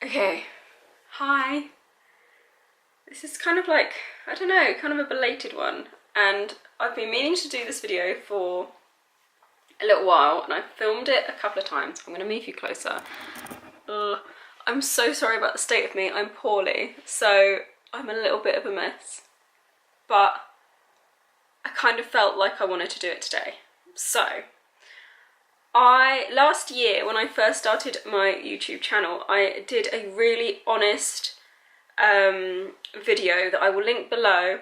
Okay, hi. This is kind of like, I don't know, kind of a belated one, and I've been meaning to do this video for a little while, and I've filmed it a couple of times. I'm going to move you closer. I'm so sorry about the state of me. I'm poorly, so I'm a little bit of a mess, but I kind of felt like I wanted to do it today. So last year when I first started my YouTube channel, I did a really honest video that I will link below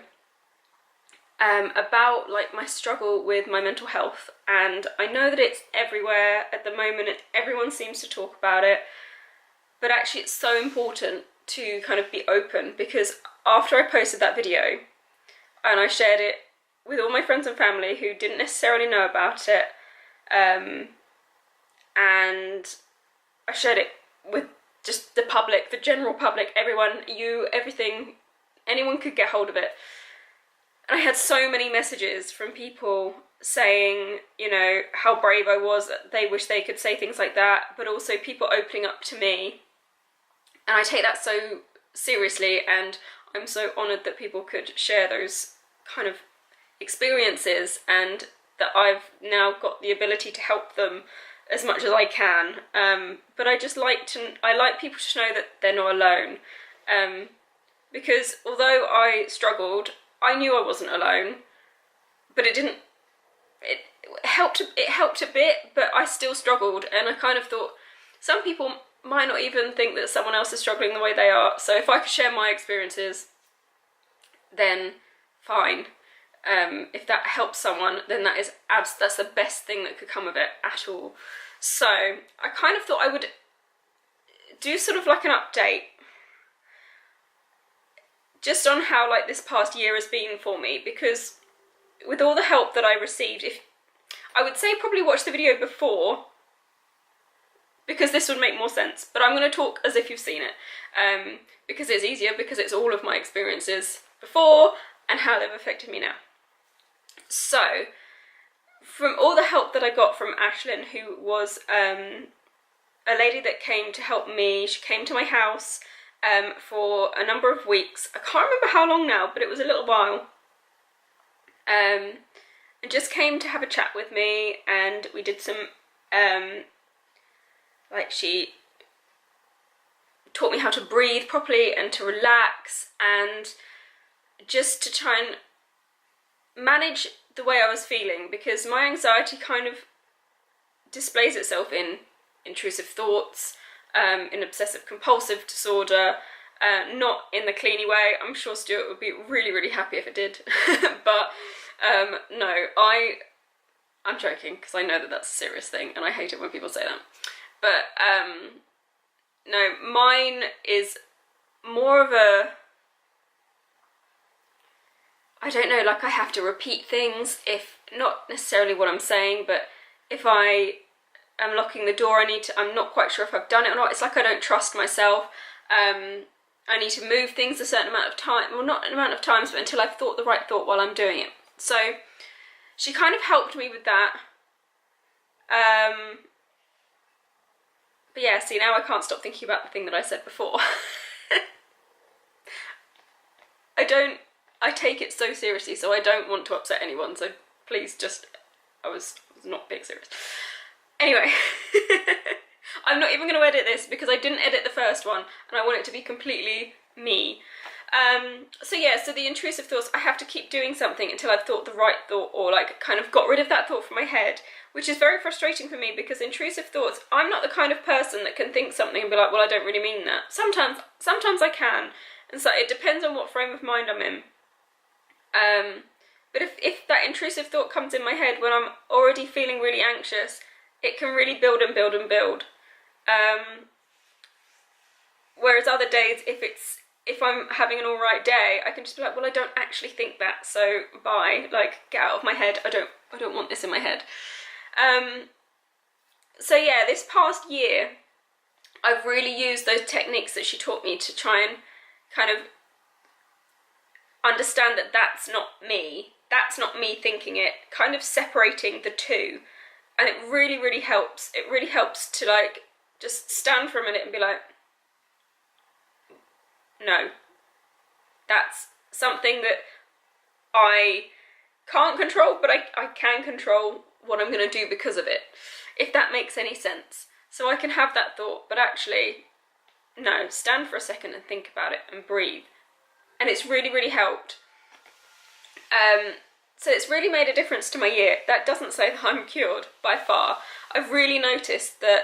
about like my struggle with my mental health, and I know that it's everywhere at the moment, everyone seems to talk about it, but actually it's so important to kind of be open, because after I posted that video and I shared it with all my friends and family who didn't necessarily know about it, and I shared it with just the public, the general public, everyone, everything, anyone could get hold of it. And I had so many messages from people saying, you know, how brave I was, that they wish they could say things like that, but also people opening up to me. And I take that so seriously, and I'm so honoured that people could share those kind of experiences, and that I've now got the ability to help them as much as I can. But I like people to know that they're not alone, because although I struggled, I knew I wasn't alone, but it helped a bit, but I still struggled, and I kind of thought some people might not even think that someone else is struggling the way they are, so if I could share my experiences, then fine. If that helps someone, then that's the best thing that could come of it at all. So I kind of thought I would do sort of like an update just on how like this past year has been for me, because with all the help that I received, if I would say probably watch the video before, because this would make more sense, but I'm going to talk as if you've seen it, because it's easier, because it's all of my experiences before and how they've affected me now. So, from all the help that I got from Ashlyn, who was a lady that came to help me, she came to my house for a number of weeks. I can't remember how long now, but it was a little while. And just came to have a chat with me, and we did some, she taught me how to breathe properly and to relax, and just to try and manage the way I was feeling, because my anxiety kind of displays itself in intrusive thoughts, in obsessive compulsive disorder, not in the cleany way. I'm sure Stuart would be really, really happy if it did, but no, I'm joking, because I know that that's a serious thing, and I hate it when people say that. But no, mine is more of a, I don't know, like I have to repeat things, if not necessarily what I'm saying, but if I am locking the door, I'm not quite sure if I've done it or not. It's like I don't trust myself. I need to move things a certain amount of time, well, not an amount of times, but until I've thought the right thought while I'm doing it. So she kind of helped me with that. But yeah, see, now I can't stop thinking about the thing that I said before. I take it so seriously, so I don't want to upset anyone, so please just, I was not being serious. Anyway, I'm not even going to edit this, because I didn't edit the first one, and I want it to be completely me. So yeah, so the intrusive thoughts, I have to keep doing something until I've thought the right thought, or like kind of got rid of that thought from my head, which is very frustrating for me, because intrusive thoughts, I'm not the kind of person that can think something and be like, well, I don't really mean that. Sometimes I can, and so it depends on what frame of mind I'm in. But if that intrusive thought comes in my head when I'm already feeling really anxious, it can really build and build and build. Whereas other days, if I'm having an alright day, I can just be like, well, I don't actually think that, so bye, like, get out of my head, I don't want this in my head. So yeah, this past year, I've really used those techniques that she taught me to try and kind of understand that that's not me thinking it, kind of separating the two, and it really, really helps. It really helps to like just stand for a minute and be like, no. That's something that I can't control, but I can control what I'm going to do because of it, if that makes any sense. So I can have that thought, but actually, no, stand for a second and think about it and breathe. And it's really, really helped. So it's really made a difference to my year. That doesn't say that I'm cured, by far. I've really noticed that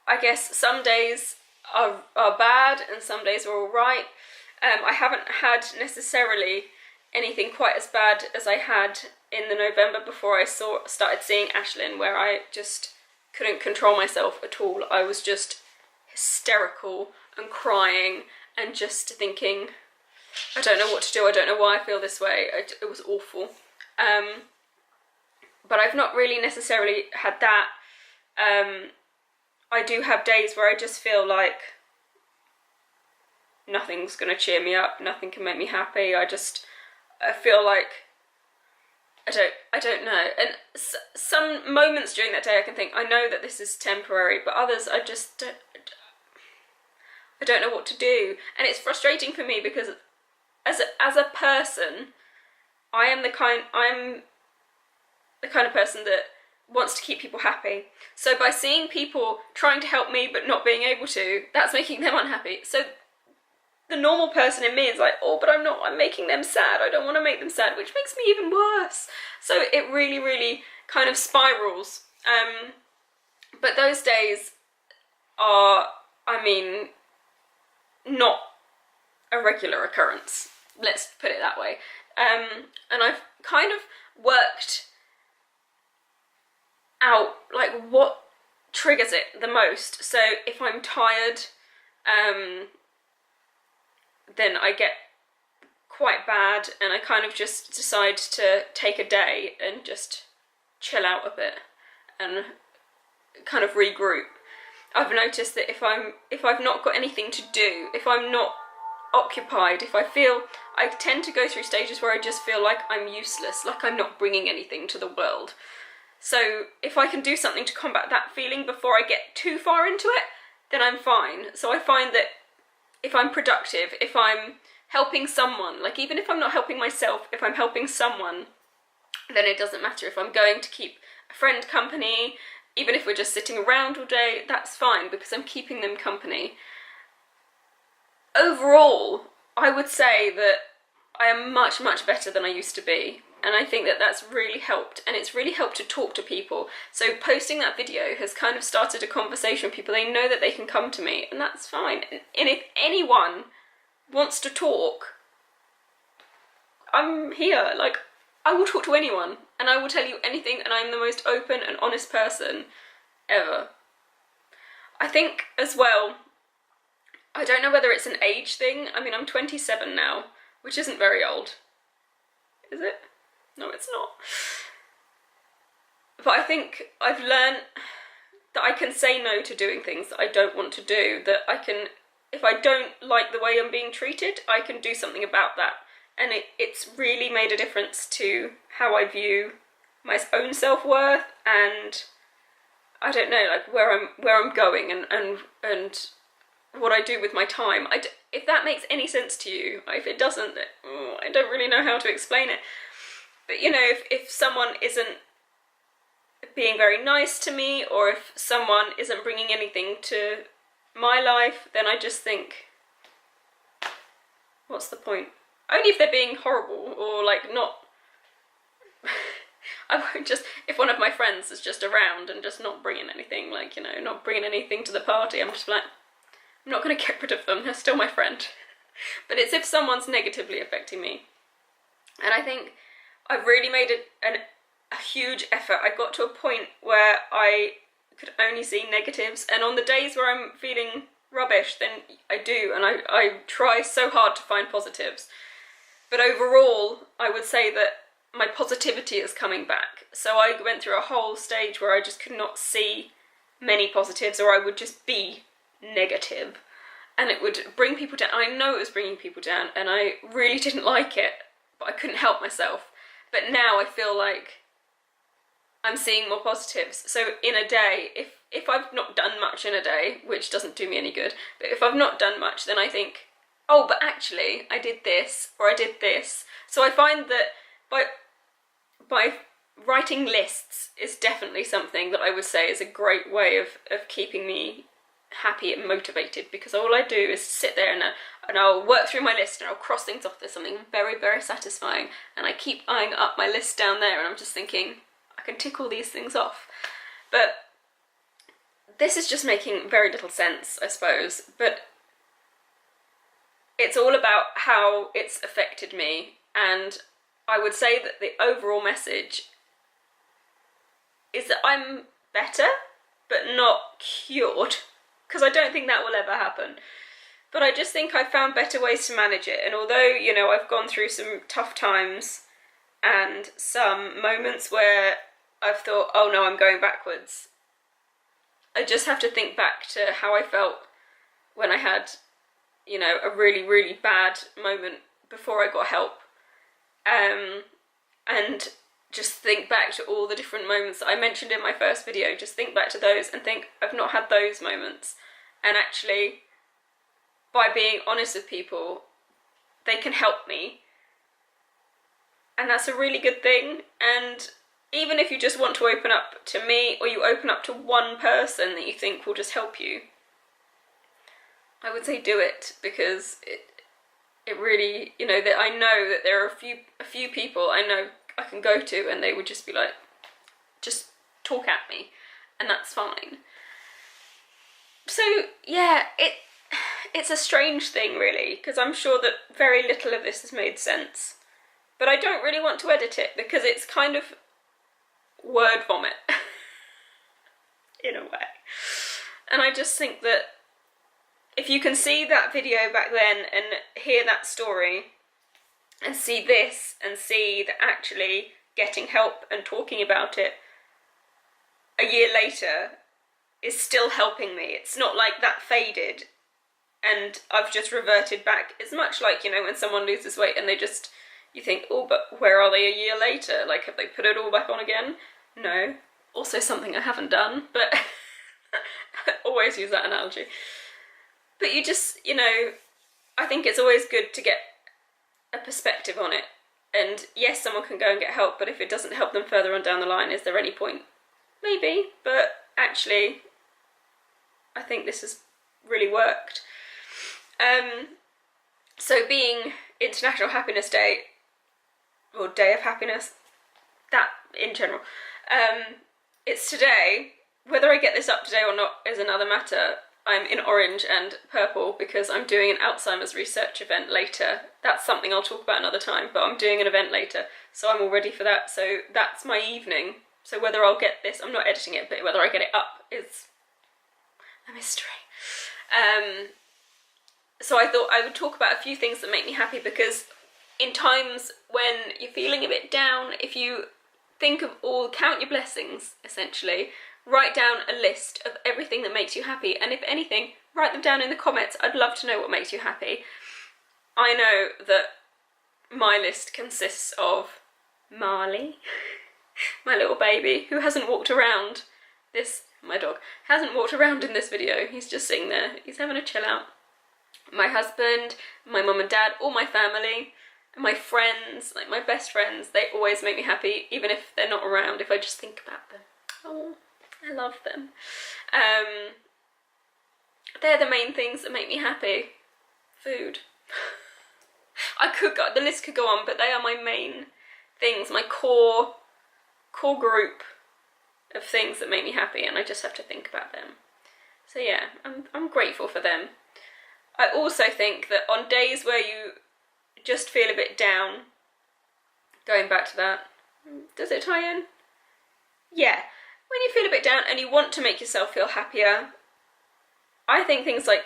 I guess some days are bad and some days are alright. I haven't had necessarily anything quite as bad as I had in the November before I started seeing Ashlyn, where I just couldn't control myself at all. I was just hysterical and crying and just thinking, I don't know what to do, I don't know why I feel this way. It was awful. But I've not really necessarily had that. I do have days where I just feel like nothing's going to cheer me up, nothing can make me happy. I feel like I don't know. And some moments during that day I can think, I know that this is temporary, but others I just I don't know what to do. And it's frustrating for me because as a person, I'm the kind of person that wants to keep people happy. So by seeing people trying to help me but not being able to, that's making them unhappy. So the normal person in me is like, oh, but I'm making them sad. I don't want to make them sad, which makes me even worse. So it really, really kind of spirals. But those days are, I mean, not a regular occurrence. Let's put it that way. And I've kind of worked out like what triggers it the most. So if I'm tired, then I get quite bad and I kind of just decide to take a day and just chill out a bit and kind of regroup. I've noticed that if I've not got anything to do, if I'm not occupied, I tend to go through stages where I just feel like I'm useless, like I'm not bringing anything to the world. So if I can do something to combat that feeling before I get too far into it, then I'm fine. So I find that if I'm productive, if I'm helping someone, like even if I'm not helping myself, if I'm helping someone, then it doesn't matter. If I'm going to keep a friend company, even if we're just sitting around all day, that's fine because I'm keeping them company. Overall, I would say that I am much, much better than I used to be. And I think that that's really helped. And it's really helped to talk to people. So posting that video has kind of started a conversation with people. They know that they can come to me, and that's fine. And if anyone wants to talk, I'm here. Like, I will talk to anyone. And I will tell you anything, and I'm the most open and honest person ever. I think, as well, I don't know whether it's an age thing. I mean, I'm 27 now, which isn't very old. Is it? No, it's not. But I think I've learned that I can say no to doing things that I don't want to do, that I can, if I don't like the way I'm being treated, I can do something about that. And it's really made a difference to how I view my own self-worth and, I don't know, like where I'm going and what I do with my time. If that makes any sense to you, if it doesn't, I don't really know how to explain it. But you know, if someone isn't being very nice to me, or if someone isn't bringing anything to my life, then I just think, what's the point? Only if they're being horrible or like not. I won't just, if one of my friends is just around and just not bringing anything, like, you know, not bringing anything to the party, I'm just like, I'm not going to get rid of them, they're still my friend. But it's if someone's negatively affecting me. And I think I've really made a huge effort. I got to a point where I could only see negatives, and on the days where I'm feeling rubbish, then I do, and I try so hard to find positives. But overall, I would say that my positivity is coming back. So I went through a whole stage where I just could not see many positives, or I would just be negative, and it would bring people down. I know it was bringing people down, and I really didn't like it, but I couldn't help myself. But now I feel like I'm seeing more positives. So in a day, if I've not done much in a day, which doesn't do me any good, but if I've not done much, then I think, oh, but actually I did this, or I did this. So I find that by writing lists is definitely something that I would say is a great way of keeping me happy and motivated, because all I do is sit there and I'll work through my list and I'll cross things off. There's something very, very satisfying, and I keep eyeing up my list down there and I'm just thinking, I can tick all these things off. But this is just making very little sense, I suppose, but it's all about how it's affected me, and I would say that the overall message is that I'm better, but not cured, because I don't think that will ever happen. But I just think I've found better ways to manage it, and although, you know, I've gone through some tough times and some moments where I've thought, oh no, I'm going backwards, I just have to think back to how I felt when I had, you know, a really, really bad moment before I got help. And just think back to all the different moments that I mentioned in my first video. Just think back to those and think, I've not had those moments. And actually, by being honest with people, they can help me. And that's a really good thing. And even if you just want to open up to me, or you open up to one person that you think will just help you, I would say do it, because it really, you know, that I know that there are a few people I know I can go to and they would just be like, just talk at me, and that's fine. So yeah, it's a strange thing really, because I'm sure that very little of this has made sense, but I don't really want to edit it because it's kind of word vomit in a way. And I just think that if you can see that video back then and hear that story and see this and see that actually getting help and talking about it a year later is still helping me. It's not like that faded and I've just reverted back. It's much like, you know, when someone loses weight and you think, oh, but where are they a year later? Like, have they put it all back on again? No. Also something I haven't done, but I always use that analogy. But you just, you know, I think it's always good to get a perspective on it. And yes, someone can go and get help, but if it doesn't help them further on down the line, is there any point? Maybe, but actually, I think this has really worked. So being International Happiness Day, or Day of Happiness, that in general, it's today. Whether I get this up today or not is another matter. I'm in orange and purple because I'm doing an Alzheimer's research event later. That's something I'll talk about another time, but I'm doing an event later, so I'm all ready for that. So that's my evening. So whether I'll get this, I'm not editing it, but whether I get it up is a mystery. So I thought I would talk about a few things that make me happy, because in times when you're feeling a bit down, if you think of count your blessings, essentially, write down a list of everything that makes you happy, and if anything, write them down in the comments. I'd love to know what makes you happy. I know that my list consists of Marley, my little baby, who hasn't walked around my dog, hasn't walked around in this video, he's just sitting there, he's having a chill out. My husband, my mum and dad, all my family, my friends, like my best friends, they always make me happy, even if they're not around, if I just think about them. Oh, I love them. They're the main things that make me happy. Food. The list could go on, but they are my main things, my core group of things that make me happy, and I just have to think about them. So yeah, I'm grateful for them. I also think that on days where you just feel a bit down, going back to that, does it tie in? Yeah, when you feel a bit down and you want to make yourself feel happier, I think things like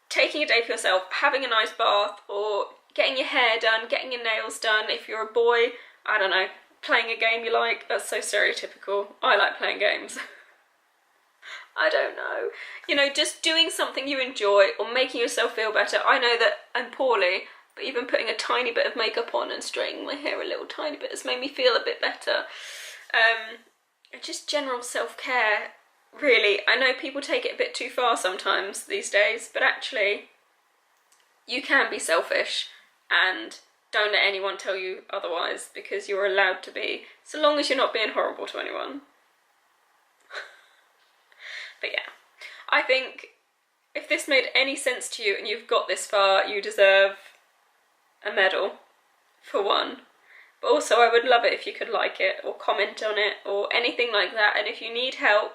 taking a day for yourself, having a nice bath, or getting your hair done, getting your nails done. If you're a boy, I don't know, playing a game you like. That's so stereotypical. I like playing games. I don't know. You know, just doing something you enjoy or making yourself feel better. I know that I'm poorly, but even putting a tiny bit of makeup on and straightening my hair a little tiny bit has made me feel a bit better. Just general self-care really, I know people take it a bit too far sometimes these days, but actually you can be selfish, and don't let anyone tell you otherwise, because you're allowed to be, so long as you're not being horrible to anyone. But yeah, I think if this made any sense to you and you've got this far, you deserve a medal, for one. But also I would love it if you could like it or comment on it or anything like that. And if you need help,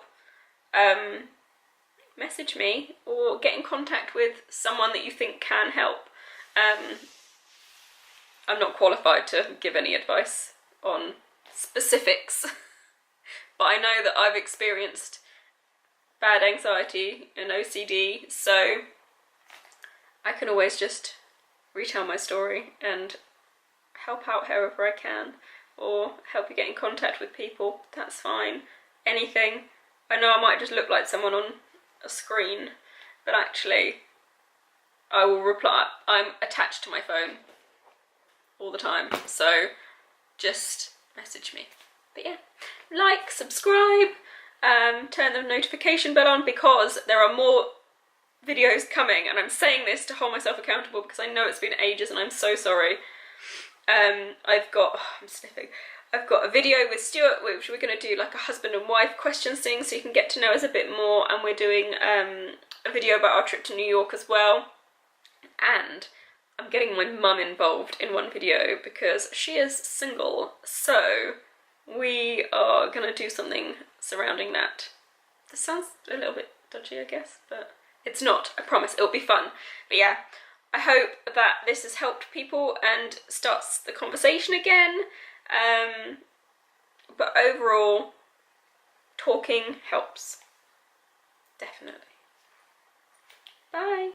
message me or get in contact with someone that you think can help. I'm not qualified to give any advice on specifics, but I know that I've experienced bad anxiety and OCD, so I can always just retell my story and help out however I can, or help you get in contact with people. That's fine. Anything. I know I might just look like someone on a screen, but actually I will reply. I'm attached to my phone all the time, so just message me. But yeah, like, subscribe, turn the notification bell on, because there are more videos coming, and I'm saying this to hold myself accountable because I know it's been ages and I'm so sorry. I'm sniffing. I've got a video with Stuart, which we're going to do like a husband and wife questions thing, so you can get to know us a bit more, and we're doing a video about our trip to New York as well. And I'm getting my mum involved in one video because she is single, so we are going to do something surrounding that. This sounds a little bit dodgy, I guess, but it's not. I promise it'll be fun. But yeah, I hope that this has helped people and starts the conversation again. But overall, talking helps. Definitely. Bye.